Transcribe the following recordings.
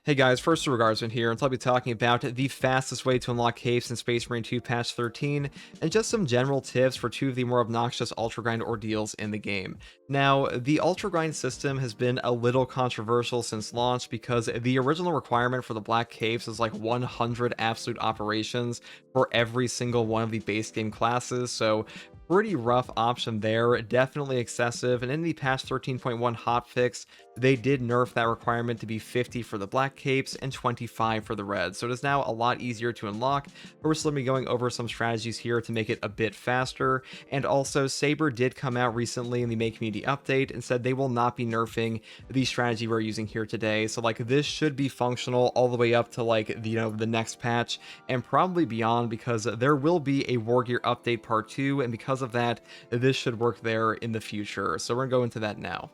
Hey guys, first regardsman here, and so I'll be talking about the fastest way to unlock capes in Space Marine 2 patch 13, and just some general tips for two of the more obnoxious Ultragrind ordeals in the game. Now, the Ultragrind system has been a little controversial since launch because the original requirement for the black capes is like 100 absolute operations for every single one of the base game classes, so pretty rough option there, definitely excessive, and in the patch 13.1 hotfix, they did nerf that requirement to be 50 for the black capes and 25 for the red, so it is now a lot easier to unlock, but we're still going to be going over some strategies here to make it a bit faster. And also, Saber did come out recently in the May community update and said they will not be nerfing the strategy we're using here today, so like this should be functional all the way up to like the next patch and probably beyond, because there will be a War Gear update part 2, and because of that, this should work there in the future. So we're gonna go into that now.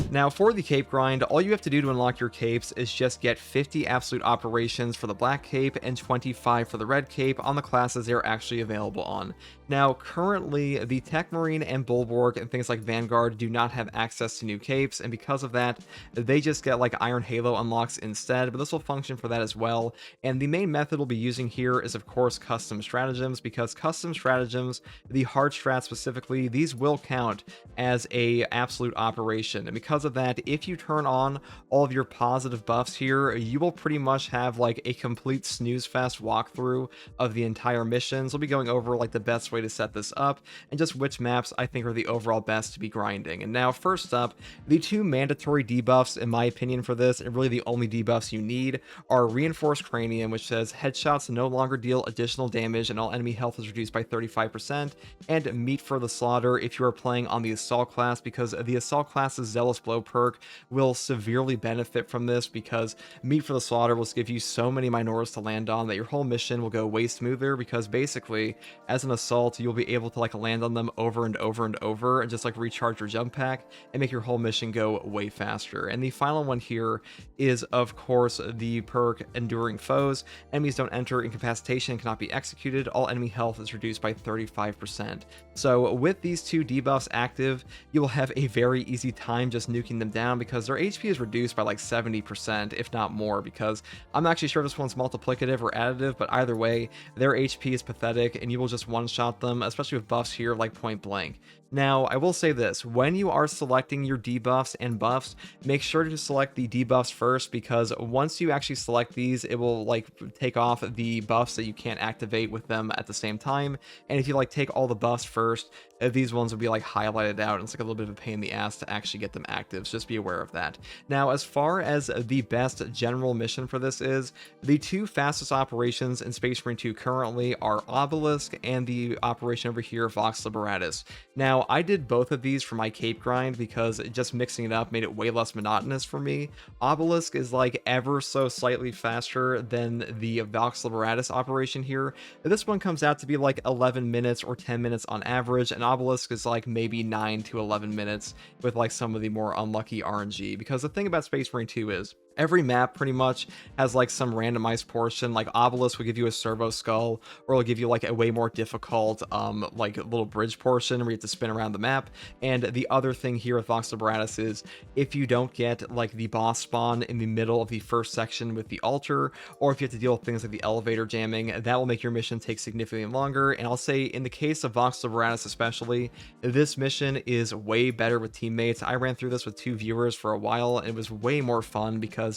Now, for the cape grind, all you have to do to unlock your capes is just get 50 absolute operations for the black cape and 25 for the red cape on the classes they're actually available on. Now, currently, the Tech Marine and Bulwark and things like Vanguard do not have access to new capes, and because of that, they just get like Iron Halo unlocks instead, but this will function for that as well. And the main method we'll be using here is, of course, custom stratagems, because custom stratagems, the hard strat specifically, these will count as a absolute operation. And because of that, if you turn on all of your positive buffs here, you will pretty much have like a complete snooze fest walkthrough of the entire missions. We'll be going over like the best way to set this up and just which maps I think are the overall best to be grinding. And now, first up, the two mandatory debuffs in my opinion for this, and really the only debuffs you need, are Reinforced Cranium, which says headshots no longer deal additional damage and all enemy health is reduced by 35%, and Meat for the Slaughter if you are playing on the Assault class, because the Assault class's Zealous Blow perk will severely benefit from this, because Meat for the Slaughter will give you so many minors to land on that your whole mission will go way smoother, because basically as an assault you'll be able to like land on them over and over and over and just like recharge your jump pack and make your whole mission go way faster. And the final one here is, of course, the perk Enduring Foes. Enemies don't enter incapacitation and cannot be executed. All enemy health is reduced by 35%. So with these two debuffs active, you will have a very easy time just nuking them down, because their HP is reduced by like 70%, if not more, because I'm not actually sure if this one's multiplicative or additive, but either way, their HP is pathetic and you will just one-shot them, especially with buffs here like Point Blank. Now, I will say this, when you are selecting your debuffs and buffs, make sure to select the debuffs first, because once you actually select these, it will like take off the buffs that you can't activate with them at the same time. And if you like take all the buffs first, these ones will be like highlighted out, and it's like a little bit of a pain in the ass to actually get them active, so just be aware of that. Now, as far as the best general mission for this is, the two fastest operations in Space Marine 2 currently are Obelisk and the operation over here, Vox Liberatus. Now, I did both of these for my cape grind because just mixing it up made it way less monotonous for me. Obelisk is like ever so slightly faster than the Vox Liberatus operation here. This one comes out to be like 11 minutes or 10 minutes on average, and Obelisk is like maybe 9 to 11 minutes with like some of the more unlucky RNG, because the thing about Space Marine 2 is every map pretty much has like some randomized portion. Like Obelisk will give you a servo skull, or it'll give you like a way more difficult like little bridge portion where you have to spin around the map. And the other thing here with Vox Liberatus is, if you don't get like the boss spawn in the middle of the first section with the altar, or if you have to deal with things like the elevator jamming, that will make your mission take significantly longer. And I'll say in the case of Vox Liberatus especially, this mission is way better with teammates. I ran through this with 2 viewers for a while, and it was way more fun, because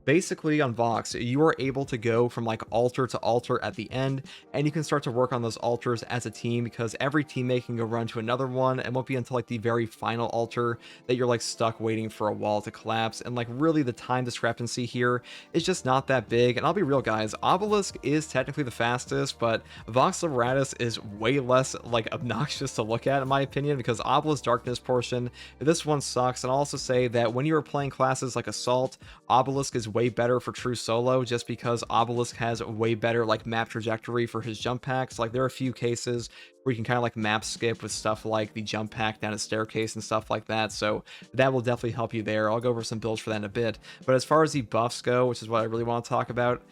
basically on Vox, you are able to go from like altar to altar at the end, and you can start to work on those altars as a team, because every teammate can go run to another one, and won't be until like the very final altar that you're like stuck waiting for a wall to collapse. And like really the time discrepancy here is just not that big. And I'll be real guys, Obelisk is technically the fastest, but Vox Liberatus is way less like obnoxious to look at in my opinion, because Obelisk Darkness portion, this one sucks. And I'll also say that when you are playing classes like Assault, Obelisk is way better for true solo, just because Obelisk has way better like map trajectory for his jump packs. Like there are a few cases where you can kind of like map skip with stuff like the jump pack down a staircase and stuff like that, so that will definitely help you there. I'll go over some builds for that in a bit. But as far as the buffs go, which is what I really want to talk about,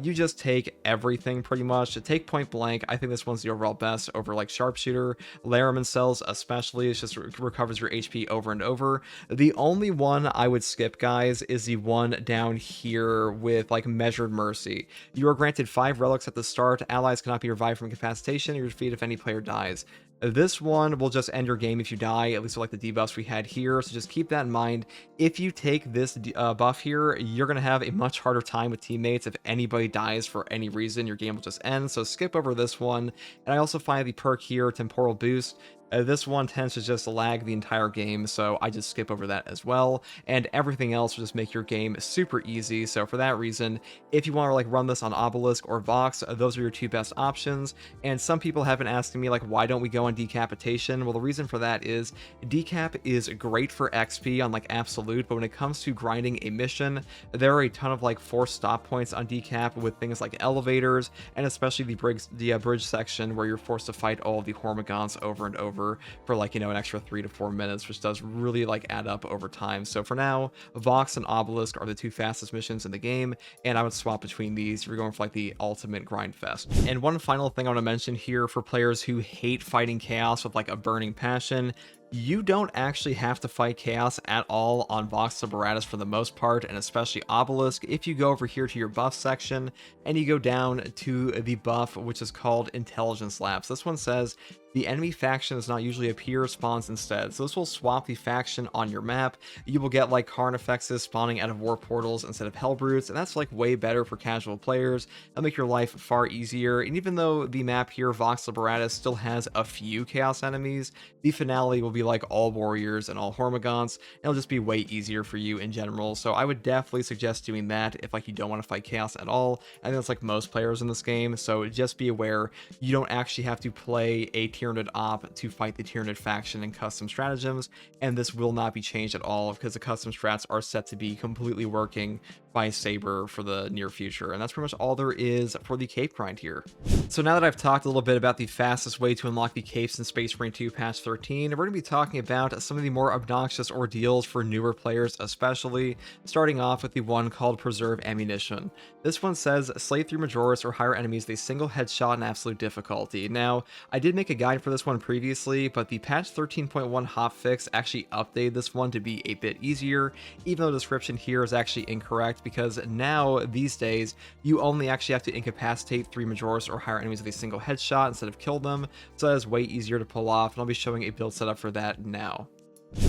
you just take everything pretty much. Take Point Blank, I think this one's the overall best over like Sharpshooter. Laramon Cells especially, it just recovers your HP over and over. The only one I would skip, guys, is the one one down here with like Measured Mercy. You are granted 5 relics at the start. Allies cannot be revived from incapacitation. You're defeated if any player dies. This one will just end your game if you die, at least with like the debuffs we had here, so just keep that in mind. If you take this buff here, you're going to have a much harder time with teammates. If anybody dies for any reason, your game will just end, so skip over this one. And I also find the perk here, Temporal Boost. This one tends to just lag the entire game, so I just skip over that as well, and everything else will just make your game super easy. So for that reason, if you want to like run this on Obelisk or Vox, those are your 2 best options. And some people have been asking me like, why don't we go on Decapitation? Well, the reason for that is Decap is great for XP on like Absolute, but when it comes to grinding a mission, there are a ton of like forced stop points on Decap with things like elevators, and especially the bridge section where you're forced to fight all of the Hormigons over and over for like, you know, an extra 3 to 4 minutes, which does really like add up over time. So for now, Vox and Obelisk are the 2 fastest missions in the game, and I would swap between these if you're going for like the ultimate grind fest. And one final thing I want to mention here for players who hate fighting chaos with like a burning passion, you don't actually have to fight chaos at all on Vox Liberatus for the most part, and especially Obelisk. If you go over here to your buff section and you go down to the buff which is called Intelligence Lapse, this one says the enemy faction does not usually appear, spawns instead. So this will swap the faction on your map. You will get like Carnifexes spawning out of war portals instead of Hellbrutes, and that's like way better for casual players. That'll make your life far easier. And even though the map here, Vox Liberatus, still has a few chaos enemies, the finale will be like all warriors and all Hormigons. It'll just be way easier for you in general. So I would definitely suggest doing that if like you don't want to fight chaos at all. I think that's like most players in this game. So just be aware you don't actually have to play a Tyranid op to fight the Tyranid faction in custom stratagems, and this will not be changed at all because the custom strats are set to be completely working by Saber for the near future. And that's pretty much all there is for the Cape grind here. So now that I've talked a little bit about the fastest way to unlock the Capes in Space Marine 2 patch 13, we're going to be talking about some of the more obnoxious ordeals for newer players especially, starting off with the one called Preserve Ammunition. This one says slay 3 Majoris or higher enemies with a single headshot in absolute difficulty. Now, I did make a guide for this one previously, but the patch 13.1 hotfix actually updated this one to be a bit easier, even though the description here is actually incorrect, because now, these days, you only actually have to incapacitate 3 Majoris or higher enemies with a single headshot instead of kill them, so that is way easier to pull off, and I'll be showing a build setup for that now.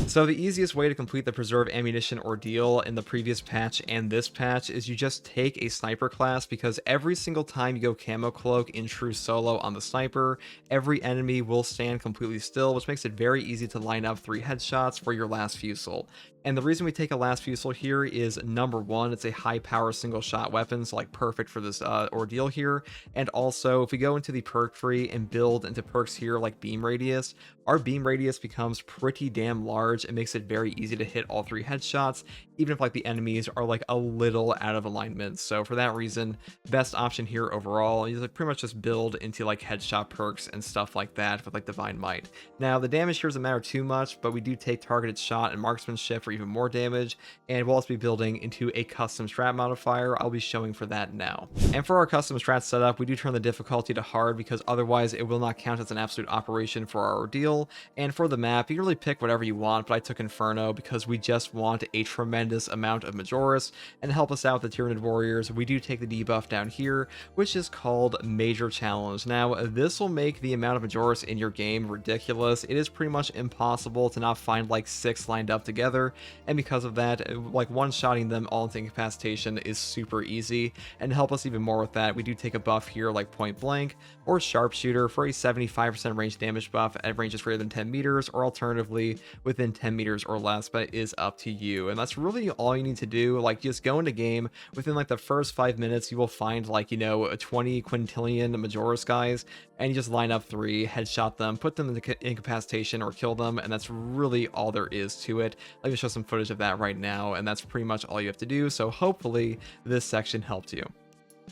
So the easiest way to complete the Preserve Ammunition ordeal in the previous patch and this patch is you just take a sniper class, because every single time you go camo cloak in true solo on the sniper, every enemy will stand completely still, which makes it very easy to line up 3 headshots for your last fusel. And the reason we take a last fusel here is, number one, it's a high power single shot weapon, so like perfect for this ordeal here. And also, if we go into the perk tree and build into perks here like beam radius, our beam radius becomes pretty damn large. It makes it very easy to hit all 3 headshots, even if like the enemies are like a little out of alignment. So for that reason, best option here overall is like pretty much just build into like headshot perks and stuff like that with like Divine Might. Now the damage here doesn't matter too much, but we do take targeted shot and marksmanship for even more damage, and we'll also be building into a custom strat modifier. I'll be showing for that now. And for our custom strat setup, we do turn the difficulty to hard, because otherwise it will not count as an absolute operation for our ordeal. And for the map, you can really pick whatever you want, but I took Inferno because we just want a tremendous amount of Majoris, and to help us out with the Tyranid warriors, we do take the debuff down here, which is called Major Challenge. Now this will make the amount of Majoris in your game ridiculous. It is pretty much impossible to not find like 6 lined up together, and because of that, like one-shotting them all into incapacitation is super easy. And to help us even more with that, we do take a buff here like Point Blank or Sharpshooter for a 75% range damage buff at ranges greater than 10 meters, or alternatively within 10 meters or less, but it is up to you. And that's really all you need to do. Like, just go into game, within like the first 5 minutes you will find like, you know, 20 quintillion Majoris guys, and you just line up 3, headshot them, put them into incapacitation or kill them, and that's really all there is to it. Let me show some footage of that right now, and that's pretty much all you have to do. So hopefully this section helped you.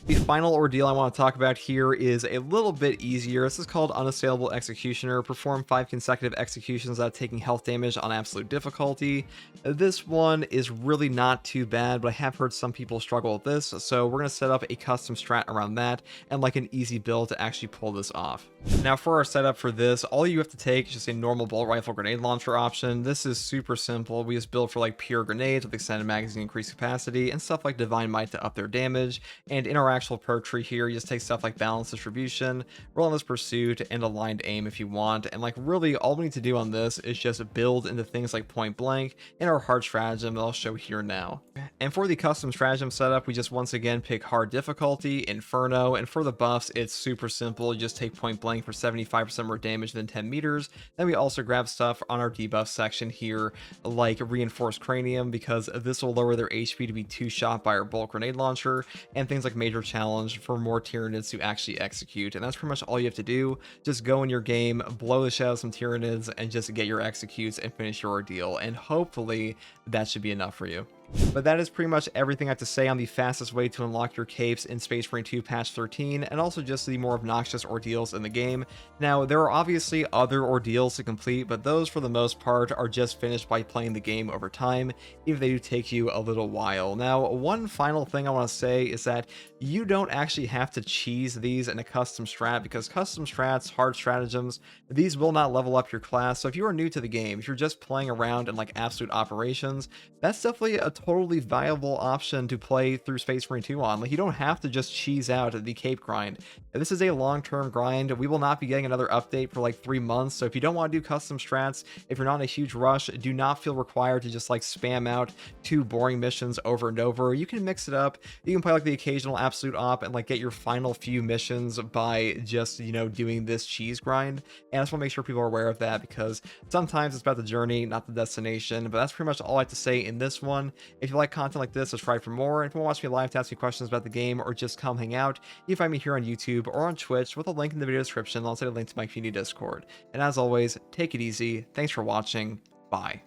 The final ordeal I want to talk about here is a little bit easier. This is called Unassailable Executioner. Perform 5 consecutive executions without taking health damage on absolute difficulty. This one is really not too bad, but I have heard some people struggle with this, so we're going to set up a custom strat around that and like an easy build to actually pull this off. Now for our setup for this, all you have to take is just a normal bolt rifle grenade launcher option. This is super simple. We just build for like pure grenades with extended magazine increased capacity and stuff like Divine Might to up their damage. And in our actual perk tree here, you just take stuff like Balanced Distribution, Relentless Pursuit, and Aligned Aim if you want. And like really all we need to do on this is just build into things like Point Blank in our hard stratagem that I'll show here now. And for the custom stratagem setup, we just once again pick hard difficulty, Inferno, and for the buffs, it's super simple. You just take Point Blank for 75% more damage than 10 meters. Then we also grab stuff on our debuff section here, like Reinforced Cranium, because this will lower their HP to be 2-shot by our bolt grenade launcher, and things like Major Challenge for more Tyranids to actually execute. And that's pretty much all you have to do. Just go in your game, blow the shit out of some Tyranids, and just get your executes and finish your ordeal. And hopefully that should be enough for you. But that is pretty much everything I have to say on the fastest way to unlock your capes in Space Marine 2 patch 13, and also just the more obnoxious ordeals in the game. Now, there are obviously other ordeals to complete, but those for the most part are just finished by playing the game over time, even if they do take you a little while. Now, one final thing I want to say is that you don't actually have to cheese these in a custom strat, because custom strats, hard stratagems, these will not level up your class. So if you are new to the game, if you're just playing around in like absolute operations, that's definitely a totally viable option to play through Space Marine 2 on. Like, you don't have to just cheese out the cape grind. This is a long-term grind. We will not be getting another update for like 3 months, so if you don't want to do custom strats, if you're not in a huge rush, do not feel required to just like spam out 2 boring missions over and over. You can mix it up. You can play like the occasional absolute op and like get your final few missions by just, you know, doing this cheese grind. And I just want to make sure people are aware of that, because sometimes it's about the journey, not the destination. But that's pretty much all I have to say in this one. If you like content like this, subscribe for more. And if you want to watch me live to ask me questions about the game or just come hang out, you can find me here on YouTube or on Twitch with a link in the video description. I'll also a link to my community Discord. And as always, take it easy. Thanks for watching. Bye.